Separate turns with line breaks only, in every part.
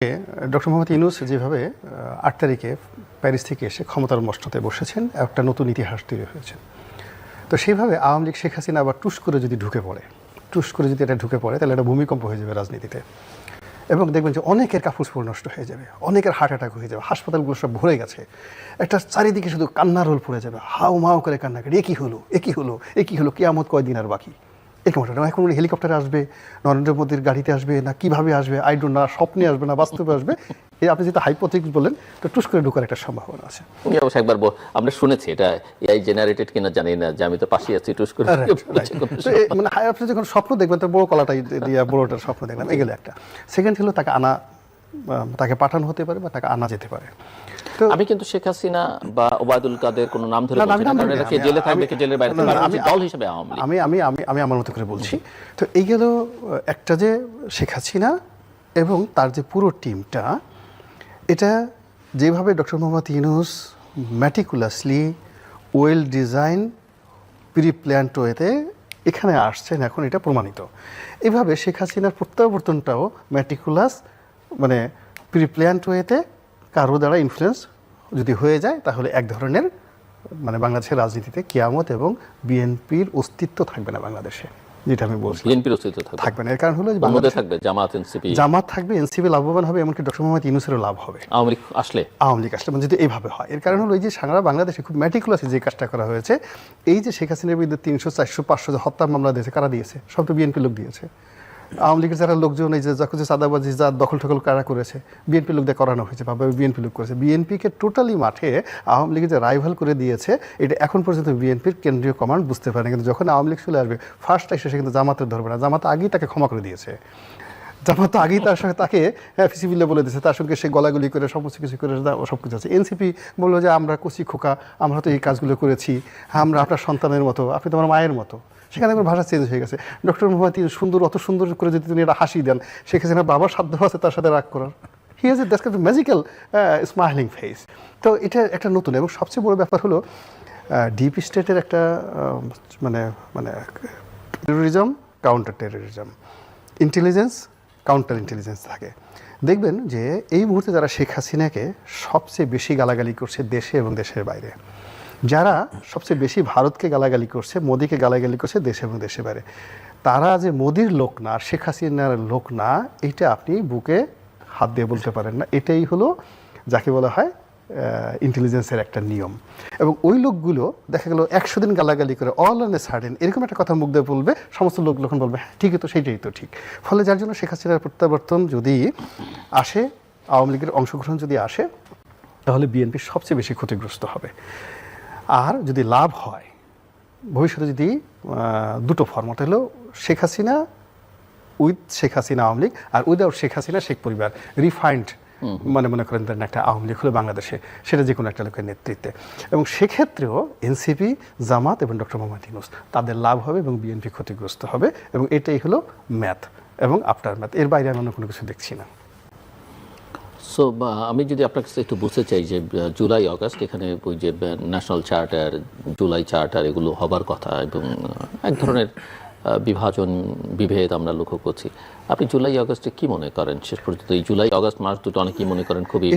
Doctor Mohammad Yunus যেভাবে ৮ তারিখে Paris থেকে এসে ক্ষমতার মসনদে বসেছেন, একটা নতুন ইতিহাস তৈরি হয়েছে। তো সেইভাবে আওয়ামী লীগ শেখ হাসিনা আবার টুস করে যদি ঢুকে পড়ে তাহলে একটা ভূমিকম্প হয়ে যাবে রাজনীতিতে। এবং দেখবেন যে অনেকের কাপড় নষ্ট হয়ে যাবে, অনেকের হার্ট অ্যাটাক হয়ে যাবে, হাসপাতালগুলো সব ভরে গেছে, একটা চারিদিকে শুধু কান্নার রোল পড়ে যাবে, হাউ মাউ করে কান্না করে এ কি হলো কিয়ামত কয়দিন আর বাকি। এরকম একটা এখন উনি হেলিকপ্টারে আসবে, নরেন্দ্র মোদীর গাড়িতে আসবে, না কিভাবে আসবে আই ডোন্ট নো, স্বপ্নে আসবে না বাস্তবে আসবে, এই আপনি যেটা হাইপোথেটিক্স বলেন, তো টুস করে ঢোকার একটা সম্ভাবনা আছে।
অবশ্য একবার আমরা শুনেছি, এটা এআই জেনারেটেড কিনা জানি না, যে আমি তো পাশেই আছি, টুস করে
মানে আপনি যখন স্বপ্ন দেখবেন তো বড় কলাটাই দিয়ে বড়টার স্বপ্ন দেখলাম, এগুলো একটা। সেকেন্ড হলো তাকে পাঠানো হতে পারে বা তাকে আনা যেতে পারে।
আমি কিন্তু শেখ হাসিনা বা ওবায়দুল কাদের কোনো নাম ধরে বলছি না, কারণ এরা কে জেলে থাকবে কে জেলের বাইরে থাকবে, আমি দল হিসেবে আওয়ামী লীগ।
আমি আমার মতো করে বলছি। তো এই গেল একটা, যে শেখ হাসিনা এবং তার যে পুরো টিমটা, এটা যেভাবে doctor Mohammad Yunus meticulously well design pre planned ওয়েতে এখানে আসছেন, এখন এটা প্রমাণিত। এভাবে শেখ হাসিনার প্রত্যাবর্তনটাও ম্যাটিকুলাস, মানে প্রি প্ল্যান্ড ওয়েতে কারো দ্বারা ইনফ্লুয়েন্স যদি হয়ে যায়, তাহলে এক ধরনের মানে বাংলাদেশের রাজনীতিতে কিয়ামত এবং বিএনপির অস্তিত্ব থাকবে না বাংলাদেশে, যেটা আমি বলছি।
বিএনপির অস্তিত্ব থাকবে না,
এর কারণ হলো
থাকবে জামাত থাকবে,
এনসিপি লাভবান হবে, এমনকি ডক্টর মোহাম্মদ ইউনূসেরও লাভ হবে আওয়ামী লীগ আসলে, মানে যদি এইভাবে হয়। এর কারণ হলো এই যে সারা বাংলাদেশে খুব ম্যাটিকুলাসে যে কাজটা করা হয়েছে, এই যে শেখ হাসিনার বিরুদ্ধে 300, 400, 500 যে হত্যা মামলা দিয়েছে, কারা দিয়েছে? সব তো বিএনপি লোক দিয়েছে। আওয়ামী লীগের যারা লোকজন, এই যে চাঁদাবাজি যা দখল ঠকল কারা করেছে, বিএনপি লোক দিয়ে করানো হয়েছে, বা বিএনপি লোক করেছে। বিএনপিকে টোটালি মাঠে আওয়ামী লীগের যে রাইভাল করে দিয়েছে, এটা এখন পর্যন্ত বিএনপির কেন্দ্রীয় কমান্ড বুঝতে পারে না। কিন্তু যখন আওয়ামী লীগ চলে আসবে, ফার্স্ট এসে সে কিন্তু জামাতের ধরবে না, জামাত আগেই তাকে ক্ষমা করে দিয়েছে। জামাত আগেই তার সঙ্গে তাকে ফিসিবিলে বলে দিয়েছে, তার সঙ্গে সে গলাগুলি করে সমস্ত কিছু করে সব কিছু আছে। এনসিপি বললো যে আমরা কচি খোকা, আমরা তো এই কাজগুলো করেছি, আমরা আপনার সন্তানের মতো, আপনি তো আমার মায়ের মতো। সেখানে আমার ভাষা চেঞ্জ হয়ে গেছে। ডক্টর মোহাম্মদ অত সুন্দর করে যদি তিনি এটা হাসি দেন, সেখানে বাবার সাধ্য আছে তার সাথে রাগ করার। He has that's kind of magical smiling face. তো এটা একটা নতুন, এবং সবচেয়ে বড় ব্যাপার হলো ডিপ স্টেটের একটা মানে terrorism, counter terrorism, intelligence, counter intelligence থাকে। দেখবেন যে এই মুহূর্তে যারা শেখ হাসিনাকে সবচেয়ে বেশি গালাগালি করছে দেশে এবং দেশের বাইরে, যারা সবচেয়ে বেশি ভারতকে গালাগালি করছে, মোদিকে গালাগালি করছে দেশে এবং দেশের বাইরে, তারা যে মোদির লোক না, শেখ হাসিনার লোক না, এইটা আপনি বুকে হাত দিয়ে বলতে পারেন না। এটাই হলো যাকে বলা হয় ইন্টেলিজেন্সের একটা নিয়ম। এবং ওই লোকগুলো দেখা গেল 100 দিন গালাগালি করে অল অন এ সাডেন এরকম একটা কথা মুখ দিয়ে বলবে, সমস্ত লোক যখন বলবে হ্যাঁ ঠিকই তো, সেইটাই তো ঠিক। ফলে যার জন্য শেখ হাসিনার প্রত্যাবর্তন যদি আসে, আওয়ামী লীগের অংশগ্রহণ যদি আসে, তাহলে বিএনপি সবচেয়ে বেশি ক্ষতিগ্রস্ত হবে। আর যদি লাভ হয় ভবিষ্যতে, যদি দুটো ফর্মেট হলো শেখ হাসিনা উইথ শেখ হাসিনা আওয়ামী লীগ, আর উইদাউট শেখ হাসিনা শেখ পরিবার, রিফাইন্ড মনে করেন একটা আওয়ামী লীগ হলো বাংলাদেশে, সেটা যে কোনো একটা লোকের নেতৃত্বে। এবং সেক্ষেত্রেও এনসিপি, জামাত এবং ডক্টর মোহাম্মদ ইউনূস তাদের লাভ হবে এবং বিএনপি ক্ষতিগ্রস্ত হবে। এবং এটাই হলো ম্যাথ এবং আফটার ম্যাথ, এর বাইরে আমি অন্য কোনো কিছু দেখছি না।
সো আমি যদি আপনার কাছে একটু বুঝতে চাই যে জুলাই আগস্ট, এখানে ওই যে ন্যাশনাল চার্টার, জুলাই চার্টার, এগুলো হবার কথা, এবং এক ধরনের বিভেদ আমরা লক্ষ্য করছি। আপনি জুলাই আগস্টে কি মনে করেন? শেষ পর্যন্ত এই জুলাই আগস্ট মাস দুটো অনেকেই মনে করেন খুবই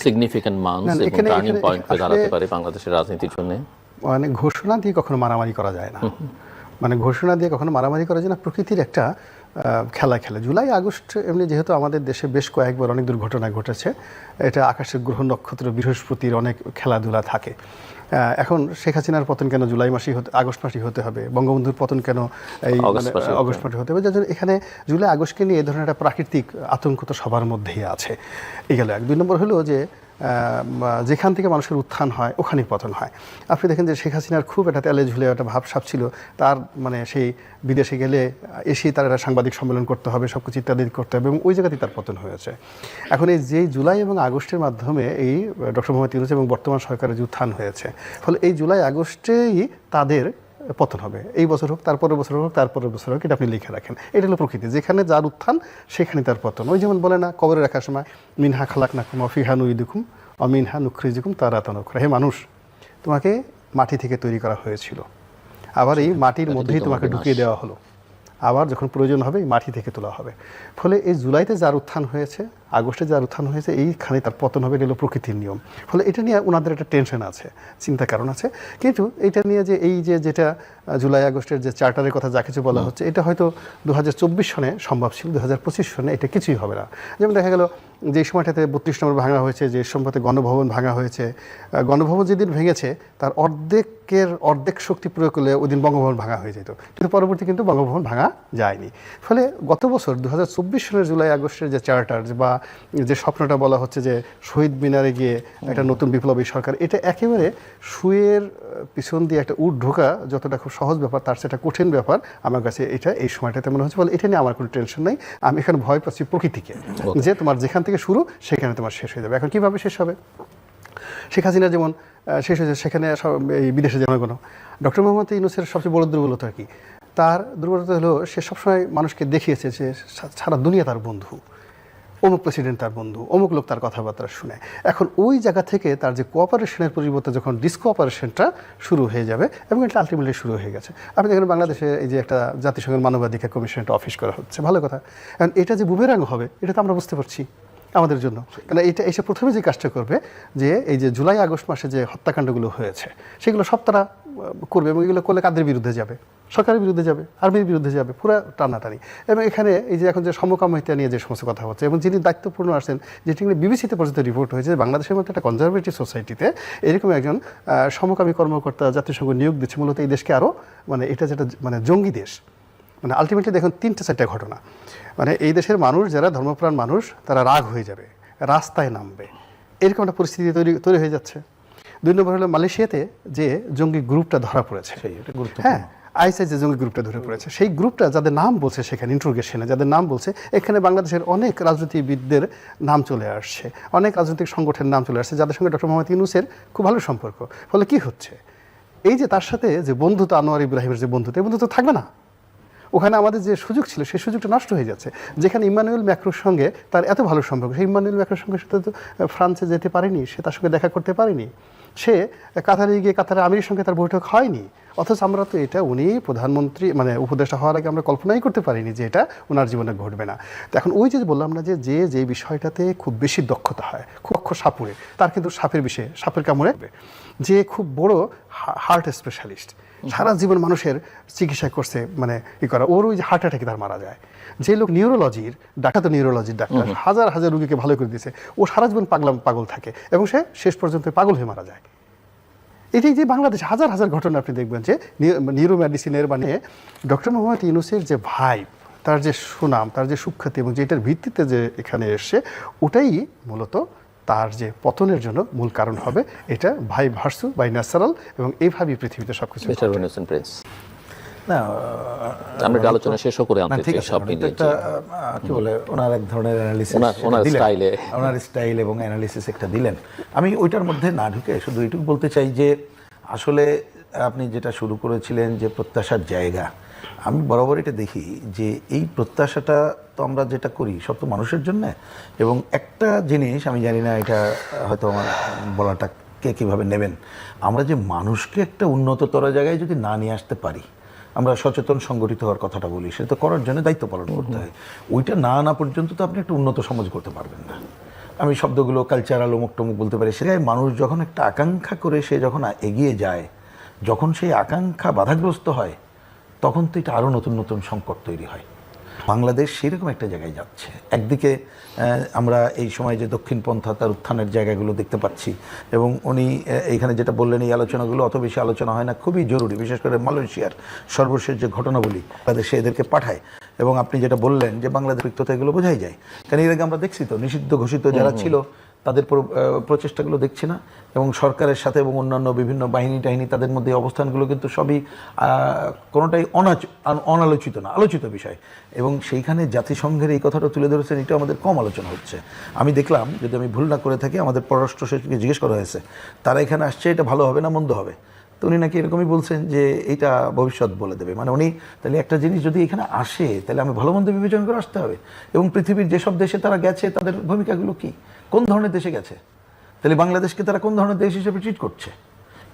সিগনিফিক্যান্ট মান্থ এবং টার্নিং পয়েন্ট হয়ে দাঁড়াতে পারে বাংলাদেশের রাজনীতির জন্য।
মানে ঘোষণা দিয়ে কখনো মারামারি করা যায় না, ঘোষণা দিয়ে কখনো মারামারি করা যায় না। প্রকৃতির একটা খেলা খেলে। জুলাই আগস্ট এমনি যেহেতু আমাদের দেশে বেশ কয়েকবার অনেক দুর্ঘটনা ঘটেছে, এটা আকাশের গ্রহ নক্ষত্র বৃহস্পতির অনেক খেলাধুলা থাকে। এখন শেখ হাসিনার পতন কেন জুলাই মাসেই আগস্ট মাসেই হতে হবে? বঙ্গবন্ধুর পতন কেন এই আগস্ট মাসে হতে হবে? যার জন্য এখানে জুলাই আগস্টকে নিয়ে এ ধরনের একটা প্রাকৃতিক আতঙ্ক তো সবার মধ্যেই আছে। এই গেল এক। 2 নম্বর হলো যে যেখান থেকে মানুষের উত্থান হয় ওখানেই পতন হয়। আপনি দেখেন যে শেখ হাসিনার খুব একটা তেলে ঝুলে একটা ভাবসাব ছিল, তার সেই বিদেশে গেলে এসেই তার একটা সাংবাদিক সম্মেলন করতে হবে, সব কিছু ইত্যাদি করতে হবে, এবং ওই জায়গাতেই তার পতন হয়েছে। এখন এই যে জুলাই এবং আগস্টের মাধ্যমে এই ডক্টর মোহাম্মদ ইউনূস এবং বর্তমান সরকারের যে উত্থান হয়েছে, ফলে এই জুলাই আগস্টেই তাদের পতন হবে। এই বছর হোক, তারপরের বছর হোক, তারপরের বছর হোক, এটা আপনি লিখে রাখেন। এটা হলো প্রকৃতি, যেখানে যার উত্থান সেখানে তার পতন। ওই যেমন বলে না, কবরে রাখার সময় মিনহা খালাকনাকুম ওয়া ফিহা নুইদুকুম ওয়া মিনহা নুখরিজুকুম তারাতান উখরা। হে মানুষ, তোমাকে মাটি থেকে তৈরি করা হয়েছিল, আবার এই মাটির মধ্যেই তোমাকে ঢুকিয়ে দেওয়া হলো, আবার যখন প্রয়োজন হবে এই মাটি থেকে তোলা হবে। ফলে এই জুলাইতে যার উত্থান হয়েছে আগস্টে যার উত্থান হয়েছে এইখানে তার পতন হবে, এটা হলো প্রকৃতির নিয়ম। ফলে এটা নিয়ে ওনাদের একটা টেনশন আছে, চিন্তার কারণ আছে। কিন্তু এটা নিয়ে যে এই যে যেটা জুলাই আগস্টের যে চার্টারের কথা যা কিছু বলা হচ্ছে, এটা হয়তো 2024 সনে সম্ভব ছিল, 2025 সনে এটা কিছুই হবে না। যেমন দেখা গেল যে সময়টাতে 32 নম্বর ভাঙা হয়েছে, যে সময়তে গণভবন ভাঙা হয়েছে, গণভবন যেদিন ভেঙেছে তার অর্ধেক শক্তি প্রয়োগ করলে ওই দিন বঙ্গভবন ভাঙা হয়ে যেত, কিন্তু পরবর্তী কিন্তু বঙ্গভবন ভাঙা যায়নি। ফলে গত বছর 2024 সনের জুলাই আগস্টের যে চার্টার বা যে স্বপ্নটা বলা হচ্ছে যে শহীদ মিনারে গিয়ে একটা নতুন বিপ্লবী সরকার, এটা একেবারে শুয়ের পিছন দিয়ে একটা উট ঢোকা যতটা খুব সহজ ব্যাপার, তার সেটা কঠিন ব্যাপার আমার কাছে এটা এই সময়টাতে মনে হচ্ছে। ফলে এটা নিয়ে আমার কোনো টেনশন নাই। আমি এখানে ভয় পাচ্ছি প্রকৃতিকে, যে তোমার যেখান থেকে শুরু সেখানে তোমার শেষ হয়ে যাবে। এখন কীভাবে শেষ হবে? শেখ হাসিনা যেমন শেষ হয়েছে, সেখানে এই বিদেশে জনগণ। ডক্টর মোহাম্মদ ইউনূসের সবচেয়ে বড় দুর্বলতা কি? তার দুর্বলতা হলো সে সবসময় মানুষকে দেখিয়েছে যে সারা দুনিয়া তার বন্ধু, অমুক প্রেসিডেন্ট তার বন্ধু, অমুক লোক তার কথাবার্তা শুনে। এখন ওই জায়গা থেকে তার যে কোঅপারেশনের পরিবর্তে যখন ডিসকোঅপারেশনটা শুরু হয়ে যাবে, এবং এটা আলটিমেটলি শুরু হয়ে গেছে। আপনি দেখেন বাংলাদেশে এই যে একটা জাতিসংঘের মানবাধিকার কমিশন একটা অফিস করা হচ্ছে, ভালো কথা। কারণ এটা যে বুমেরাং হবে এটা তো আমরা বুঝতে পারছি আমাদের জন্য। কারণ এটা এসে প্রথমে যে কাজটা করবে, যে এই যে জুলাই আগস্ট মাসে যে হত্যাকাণ্ডগুলো হয়েছে সেগুলো সব তারা করবে, এবং এগুলো করলে কাদের বিরুদ্ধে যাবে? সরকারের বিরুদ্ধে যাবে, আর্মির বিরুদ্ধে যাবে, পুরো টানাটানি। এবং এখানে এই যে এখন যে সমকামিতা নিয়ে যে সমস্ত কথা হচ্ছে, এবং যিনি দায়িত্বপূর্ণ আসছেন, যেটি বিবিসিতে পর্যন্ত রিপোর্ট হয়েছে, বাংলাদেশের মতো একটা কনজারভেটিভ সোসাইটিতে এরকম একজন সমকামী কর্মকর্তা জাতিসংঘ নিয়োগ দিচ্ছে, মূলত এই দেশকে আরও এটা যেটা জঙ্গি দেশ। আলটিমেটলি দেখুন 3-4টা ঘটনা। এই দেশের মানুষ যারা ধর্মপ্রাণ মানুষ তারা রাগ হয়ে যাবে, রাস্তায় নামবে, এরকম একটা পরিস্থিতি তৈরি হয়ে যাচ্ছে। 2 নম্বর হলো মালয়েশিয়াতে যে জঙ্গি গ্রুপটা ধরা পড়েছে, হ্যাঁ, আইএসআই যে জঙ্গি গ্রুপটা ধরে পড়েছে, সেই গ্রুপটা যাদের নাম বলছে সেখানে ইন্ট্রোগেশনে যাদের নাম বলছে, এখানে বাংলাদেশের অনেক রাজনীতিবিদদের নাম চলে আসছে, অনেক রাজনৈতিক সংগঠনের নাম চলে আসছে, যাদের সঙ্গে ডক্টর মোহাম্মদ ইউনূসের খুব ভালো সম্পর্ক। ফলে কি হচ্ছে? এই যে তার সাথে যে বন্ধুত্ব, আনোয়ার ইব্রাহিমের যে বন্ধুত্ব, এই বন্ধুত্ব থাকবে না। ওখানে আমাদের যে সুযোগ ছিল সেই সুযোগটা নষ্ট হয়ে যাচ্ছে। যেখানে ইম্মানুয়েল ম্যাক্রোর সঙ্গে তার এত ভালো সম্পর্ক, সেই ইম্মানুয়েল ম্যাক্রোর সঙ্গে সে তো ফ্রান্সে যেতে পারেনি, সে তার সঙ্গে দেখা করতে পারেনি, সে কাতারে গিয়ে কাতারে আমিরের সঙ্গে তার বৈঠক হয়নি। অথচ আমরা তো এটা উনি প্রধানমন্ত্রী উপদেষ্টা হওয়ার আগে আমরা কল্পনাই করতে পারিনি যে এটা ওনার জীবনে ঘটবে না। তো এখন ওই যে বললাম না যে বিষয়টাতে খুব বেশি দক্ষতা হয়, খুব সাপুরে, তার কিন্তু সাপের কামড়ে, যে খুব বড় হার্ট স্পেশালিস্ট, সারা জীবন মানুষের চিকিৎসা করছে, ওর ওই যে হার্ট অ্যাটাকে তার মারা যায়। যে লোক নিউরোলজির ডাক্তার, হাজার হাজার রুগীকে ভালো করে দিয়েছে, ও সারা জীবন পাগল থাকে, এবং সে শেষ পর্যন্ত পাগল হয়ে মারা যায়। এটাই যে বাংলাদেশ হাজার হাজার ঘটনা আপনি দেখবেন যে নিউরো মেডিসিনের ডক্টর মোহাম্মদ ইউনূসের যে ভাইব, তার যে সুনাম, তার যে সুখ্যাতি, এবং যেটার ভিত্তিতে যে এখানে এসছে, ওটাই মূলত তার যে পতনের জন্য মূল কারণ হবে। এটা ভাই ভার্সু বাই ন্যাচারাল, এবং এইভাবেই পৃথিবীতে সবকিছু।
না,
আমরা আলোচনা শেষ করে আনতে চাই সব নিয়ে,
কি বলে ওনার এক ধরনের অ্যানালিসিস, ওনার স্টাইল এবং অ্যানালিসিস একটা দিলেন। আমি ওইটার মধ্যে না ঢুকে শুধু এইটুকু বলতে চাই যে আসলে আপনি যেটা শুরু করেছিলেন যে প্রত্যাশার জায়গা, আমি বরাবর এটা দেখি যে এই প্রত্যাশাটা তো আমরা যেটা করি সব তো মানুষের জন্য। এবং একটা জিনিস আমি জানি না, এটা হয়তো আমার বলাটা কে কীভাবে নেবেন, আমরা যে মানুষকে একটা উন্নততর জায়গায় যদি না নিয়ে আসতে পারি, আমরা সচেতন সংগঠিত হওয়ার কথাটা বলি, সেটা তো করার জন্য দায়িত্ব পালন করতে হয়। ওইটা না পর্যন্ত তো আপনি একটা উন্নত সমাজ করতে পারবেন না। আমি শব্দগুলো কালচারাল অমুক টমুক বলতে পারি, সেটাই মানুষ যখন একটা আকাঙ্ক্ষা করে সে যখন এগিয়ে যায়, যখন সেই আকাঙ্ক্ষা বাধাগ্রস্ত হয়, তখন তো এটা আরও নতুন নতুন সংকট তৈরি হয়। বাংলাদেশ সেরকম একটা জায়গায় যাচ্ছে। একদিকে আমরা এই সময় যে দক্ষিণপন্থা তার উত্থানের জায়গাগুলো দেখতে পাচ্ছি, এবং উনি এইখানে যেটা বললেন, এই আলোচনাগুলো অত বেশি আলোচনা হয় না, খুবই জরুরি, বিশেষ করে মালয়েশিয়ার সর্বশেষ যে ঘটনাবলী বাংলাদেশে এদেরকে পাঠায়। এবং আপনি যেটা বললেন যে বাংলাদেশ রিক্ততা, এগুলো বোঝাই যায়। কারণ এর আগে আমরা দেখছি তো নিষিদ্ধ ঘোষিত যারা ছিল তাদের প্রচেষ্টাগুলো দেখছি না, এবং সরকারের সাথে এবং অন্যান্য বিভিন্ন বাহিনী টাহিনী তাদের মধ্যে অবস্থানগুলো কিন্তু সবই কোনোটাই অনালোচিত না, আলোচিত বিষয়। এবং সেইখানে জাতিসংঘের এই কথাটা তুলে ধরেছেন, এটা আমাদের কম আলোচনা হচ্ছে। আমি দেখলাম, যদি আমি ভুল না করে থাকি, আমাদের পররাষ্ট্র সচিবকে জিজ্ঞেস করা হয়েছে তারা এখানে আসছে এটা ভালো হবে না মন্দ হবে, তো উনি নাকি এরকমই বলছেন যে এইটা ভবিষ্যৎ বলে দেবে। উনি তাহলে একটা জিনিস যদি এখানে আসে, তাহলে আমি ভালো মন্দ বিবেচনা করে আসতে হবে। এবং পৃথিবীর যেসব দেশে তারা গেছে তাদের ভূমিকাগুলো কি, কোন ধরনের দেশে গেছে, তাহলে বাংলাদেশকে তারা কোন ধরনের দেশ হিসেবে ট্রিট করছে,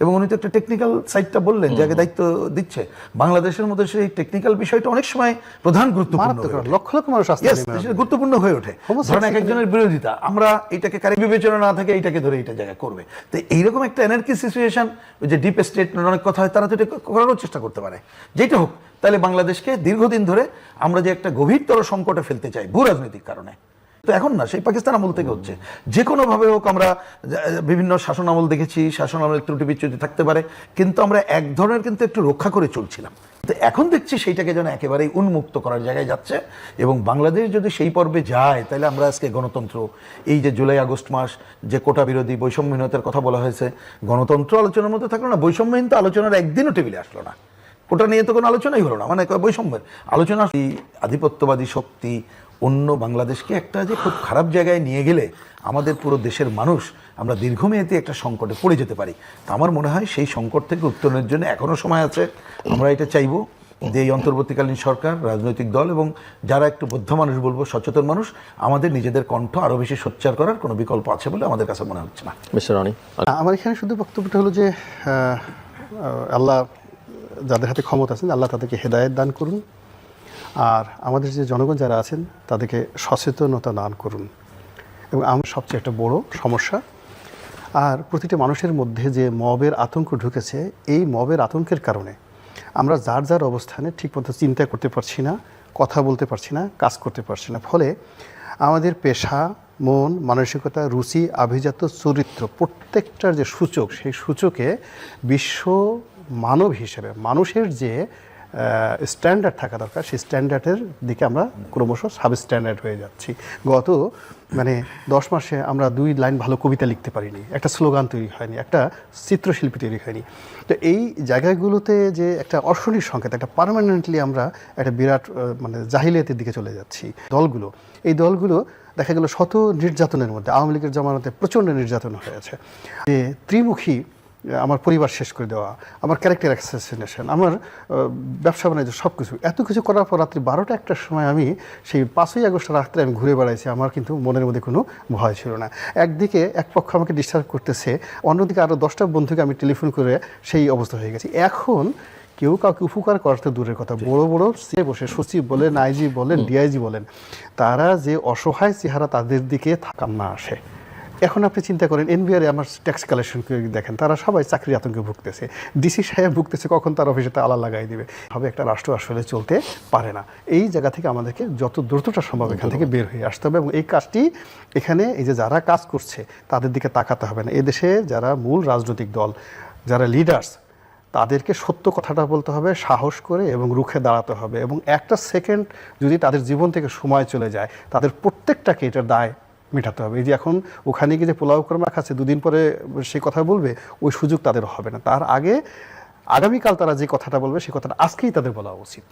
এবং উনি তো একটা টেকনিক্যাল সাইডটা বললেন, যাকে দায়িত্ব দিচ্ছে বাংলাদেশের মধ্যে সেই টেকনিক্যাল বিষয়টা অনেক সময় প্রধান গুরুত্বপূর্ণ হয়ে ওঠে।
লক্ষ লক্ষ মানুষ আসছে,
Yes, সেটা গুরুত্বপূর্ণ হয়ে ওঠে। ধরেন এক একজনের বিরোধিতা, আমরা এটাকে কারি বিবেচনা না থাকে এইটাকে ধরে এইটা জায়গা করবে। তো এইরকম একটা এনার্কি সিচুয়েশন, ওই যে ডিপ স্টেট অনেক কথা হয়, তারা তো এটা করারও চেষ্টা করতে পারে। যেটা হোক, তাহলে বাংলাদেশকে দীর্ঘদিন ধরে আমরা যে একটা গভীরতর সংকটে ফেলতে চাই ভূ রাজনৈতিক কারণে, তো এখন না, সেই পাকিস্তান আমল থেকে হচ্ছে। যে কোনোভাবে হোক, আমরা বিভিন্ন শাসন আমল দেখেছি, শাসন আমলের ত্রুটি বিচ্যুতি থাকতে পারে, কিন্তু আমরা এক ধরনের কিন্তু একটু রক্ষা করে চলছিলাম। তো এখন দেখছি সেইটাকে যেন একেবারেই উন্মুক্ত করার জায়গায় যাচ্ছে, এবং বাংলাদেশ যদি সেই পর্বে যায়, তাহলে আমরা আজকে গণতন্ত্র, এই যে জুলাই আগস্ট মাস যে কোটা বিরোধী বৈষম্যহীনতার কথা বলা হয়েছে, গণতন্ত্র আলোচনার মধ্যে থাকলো না, বৈষম্যহীনতা আলোচনার একদিনও টেবিলে আসলো না, কোটা নিয়ে তো কোনো আলোচনাই হলো না, মানে বৈষম্যের আলোচনা। এই আধিপত্যবাদী শক্তি অন্য বাংলাদেশকে একটা যে খুব খারাপ জায়গায় নিয়ে গেলে আমাদের পুরো দেশের মানুষ আমরা দীর্ঘমেয়াদী একটা সংকটে পড়ে যেতে পারি। তা আমার মনে হয় সেই সংকট থেকে উত্তরণের জন্য এখনো সময় আছে। আমরা এটা চাইবো যে এই অন্তর্বর্তীকালীন সরকার, রাজনৈতিক দল এবং যারা একটু বৌদ্ধ মানুষ বলবো, সচেতন মানুষ, আমাদের নিজেদের কণ্ঠ আরো বেশি সোচ্চার করার কোনো বিকল্প আছে বলে আমাদের কাছে মনে হচ্ছে না।
মিস্টার রনি,
আমার এখানে শুধু বক্তব্যটা হলো যে আল্লাহ যাদের হাতে ক্ষমতা আছেন, আল্লাহ তাদেরকে হেদায়েত দান করুন, আর আমাদের যে জনগণ যারা আছেন তাদেরকে সচেতনতা দান করুন। এবং আমার সবচেয়ে একটা বড় সমস্যা, আর প্রতিটা মানুষের মধ্যে যে মবের আতঙ্ক ঢুকেছে, এই মবের আতঙ্কের কারণে আমরা যার যার অবস্থানে ঠিকমতো চিন্তা করতে পারছি না, কথা বলতে পারছি না, কাজ করতে পারছি না। ফলে আমাদের পেশা, মন, মানসিকতা, রুচি, আভিজাত্য, চরিত্র প্রত্যেকটার যে সূচক, সেই সূচকে বিশ্ব মানব হিসেবে মানুষের যে স্ট্যান্ডার্ড থাকা দরকার, সেই স্ট্যান্ডার্ডের দিকে আমরা ক্রমশ সাব স্ট্যান্ডার্ড হয়ে যাচ্ছি। গত 10 মাসে আমরা 2 লাইন ভালো কবিতা লিখতে পারিনি, একটা স্লোগান তৈরি হয়নি, একটা চিত্রশিল্পী তৈরি হয়নি। তো এই জায়গাগুলোতে যে একটা অশনির সংকেত, একটা পার্মানেন্টলি আমরা একটা বিরাট জাহিলিয়াতের দিকে চলে যাচ্ছি। এই দলগুলো দেখা গেল শত নির্যাতনের মধ্যে, আওয়ামী লীগের জমানাতে প্রচণ্ড নির্যাতন হয়েছে, যে ত্রিমুখী, আমার পরিবার শেষ করে দেওয়া, আমার ক্যারেক্টার অ্যাসাসিনেশন, আমার ব্যবসা বাণিজ্য, সব কিছু, এত কিছু করার পর রাত্রি 12টা 1টার সময় আমি সেই 5ই আগস্ট রাত্রে আমি ঘুরে বেড়াইছি। আমার কিন্তু মনের মধ্যে কোনো ভয় ছিল না। একদিকে এক পক্ষ আমাকে ডিস্টার্ব করতেছে, অন্যদিকে আরও 10টা বন্ধুকে আমি টেলিফোন করে সেই অবস্থা হয়ে গেছি। এখন কেউ কাউকে উপকার করতে দূরের কথা, বড় বড় সে বসে সচিব বলেন, আইজি বলেন, ডিআইজি বলেন, তারা যে অসহায় চেহারা তাদের দিকে কান্না আসে। এখন আপনি চিন্তা করেন, এনবিআর আমার ট্যাক্স কালেকশন করে দেখেন, তারা সবাই চাকরির আতঙ্কে ভুগতেছে, ডিসি সাহেব ভুগতেছে, কখন তার অফিসে তালা লাগাই দিবে। হবে একটা রাষ্ট্র আসলে চলতে পারে না। এই জায়গা থেকে আমাদেরকে যত দ্রুতটা সম্ভব এখান থেকে বের হয়ে আসতে হবে, এবং এই কাজটি এখানে এই যে যারা কাজ করছে তাদের দিকে তাকাতে হবে না। এদেশে যারা মূল রাজনৈতিক দল, যারা লিডার্স, তাদেরকে সত্য কথাটা বলতে হবে, সাহস করে এবং রুখে দাঁড়াতে হবে, এবং একটা সেকেন্ড যদি তাদের জীবন থেকে সময় চলে যায়, তাদের প্রত্যেকটাকে এটার দায় মেটাতে হবে। এই যে এখন ওখানে গিয়ে যে পোলাও কর্মা খাচ্ছে, 2 দিন পরে সে কথা বলবে, ওই সুযোগ তাদের হবে না। তার আগে আগামীকাল তারা যে কথাটা বলবে, সেই কথাটা আজকেই তাদের বলা উচিত।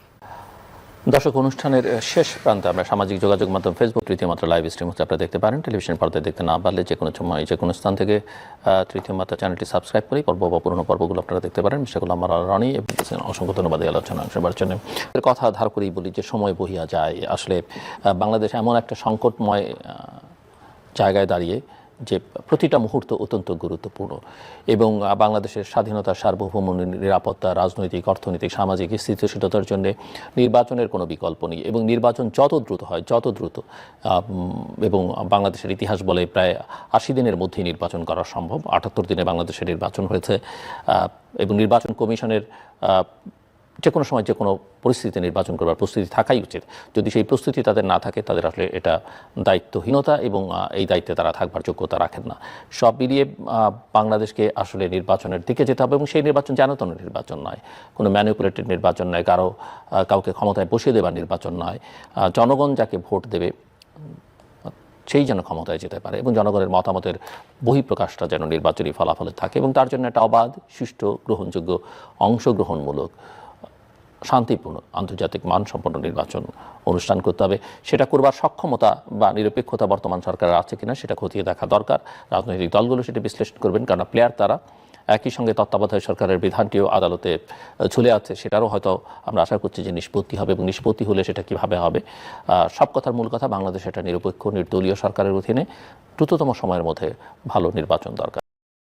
দর্শক, অনুষ্ঠানের শেষ প্রান্তে আমরা সামাজিক যোগাযোগ মাধ্যম ফেসবুক তৃতীয় মাত্রা লাইভ স্ট্রিম হচ্ছে, আপনারা দেখতে পারেন। টেলিভিশন পর্দায় দেখতে না পারলে যে কোনো সময় যে কোনো স্থান থেকে তৃতীয় মাত্রা চ্যানেলটি সাবস্ক্রাইব করে পর্ব বা পুরোনো পর্বগুলো আপনারা দেখতে পারেন। সেগুলো আমার রনি এবং অসংখ্য ধন্যবাদ এই আলোচনা অংশবার জন্য। কথা ধার করেই বলি যে সময় বহিয়া যায়। আসলে বাংলাদেশ এমন একটা সংকটময় জায়গায় দাঁড়িয়ে যে প্রতিটা মুহূর্ত অত্যন্ত গুরুত্বপূর্ণ, এবং বাংলাদেশের স্বাধীনতা, সার্বভৌম, নিরাপত্তা, রাজনৈতিক, অর্থনৈতিক, সামাজিক স্থিতিশীলতার জন্য নির্বাচনের কোনো বিকল্প নেই। এবং নির্বাচন যত দ্রুত হয়, যত দ্রুত, এবং বাংলাদেশের ইতিহাস বলে প্রায় 80 দিনের মধ্যেই নির্বাচন করা সম্ভব। 78 দিনে বাংলাদেশের নির্বাচন হয়েছে, এবং নির্বাচন কমিশনের যে কোনো সময় যে কোনো পরিস্থিতিতে নির্বাচন করবার প্রস্তুতি থাকাই উচিত। যদি সেই প্রস্তুতি তাদের না থাকে, তাদের আসলে এটা দায়িত্বহীনতা, এবং এই দায়িত্বে তারা থাকবার যোগ্যতা রাখেন না। সব মিলিয়ে বাংলাদেশকে আসলে নির্বাচনের দিকে যেতে হবে, এবং সেই নির্বাচন জানাতন নির্বাচন নয়, কোনো ম্যানিপুলেটেড নির্বাচন নয়, কাউকে ক্ষমতায় বসিয়ে দেবার নির্বাচন নয়। জনগণ যাকে ভোট দেবে সেই যেন ক্ষমতায় যেতে পারে, এবং জনগণের মতামতের বহিঃপ্রকাশটা যেন নির্বাচনী ফলাফলে থাকে, এবং তার জন্য একটা অবাধ, সুষ্ঠু, গ্রহণযোগ্য, অংশগ্রহণমূলক, শান্তিপূর্ণ, আন্তর্জাতিক মানসম্পন্ন নির্বাচন অনুষ্ঠান করতে হবে। সেটা করবার সক্ষমতা বা নিরপেক্ষতা বর্তমান সরকারের আছে কিনা সেটা খতিয়ে দেখা দরকার। রাজনৈতিক দলগুলো সেটা বিশ্লেষণ করবেন, কারণ প্লেয়ার তারা। একই সঙ্গে তত্ত্বাবধায়ক সরকারের বিধানটিও আদালতে ঝুলে আছে, সেটারও হয়তো আমরা আশা করছি যে নিষ্পত্তি হবে, এবং নিষ্পত্তি হলে সেটা কীভাবে হবে। সব কথার মূল কথা, বাংলাদেশ একটা নিরপেক্ষ, নির্দলীয় সরকারের অধীনে দ্রুততম সময়ের মধ্যে ভালো নির্বাচন দরকার।